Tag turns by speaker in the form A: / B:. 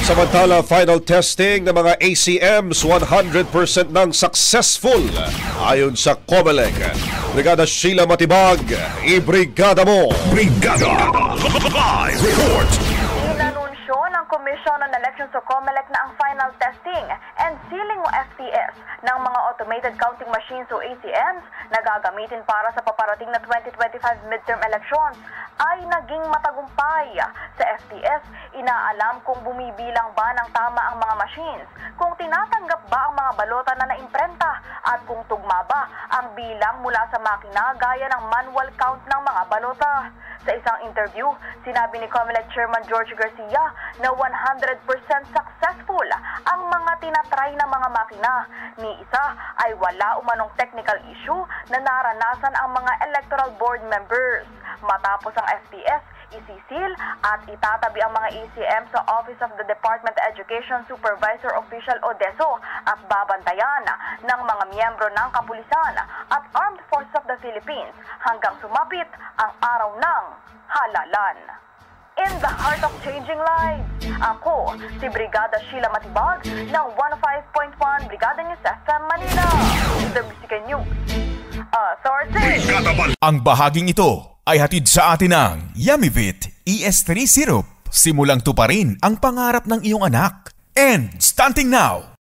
A: Samantala, final testing ng mga ACMs 100% nang successful ayon sa COMELEC. Brigada Sheila Matibag, i-brigada mo!
B: Brigada! Live report!
C: Inanunsyo ng Commission on Elections o COMELEC na ang final testing and sealing o FTS ng mga automated counting machines o ACMs na gagamitin para sa paparating na 2025 midterm elections ay naging matagumpay. Sa FTS, inaalam kung bumibilang ba ng tama ang mga machines, kung tinatanggap ba ang mga balota na naimprenta at kung tugma ba ang bilang mula sa makina gaya ng manual count ng mga balota. Sa isang interview, sinabi ni COMELEC Chairman George Garcia na 100% successful ang mga tinatry ng mga makina. Ni isa ay wala umanong technical issue na naranasan ang mga electoral board members. Matapos ang FTS, isisil at itatabi ang mga ECM sa Office of the Department of Education Supervisor Official o DESO at babantayan ng mga miyembro ng kapulisan at Armed Forces of the Philippines hanggang sumapit ang araw ng halalan. In the heart of changing lives, ako si Brigada Sheila Matibag ng 105.1 Brigada News FM Manila. The Music News Authority.
B: Ang bahaging ito ay hatid sa atin ng Yummy-Vit ES3 Syrup. Simulang tuparin ang pangarap ng iyong anak. And starting now,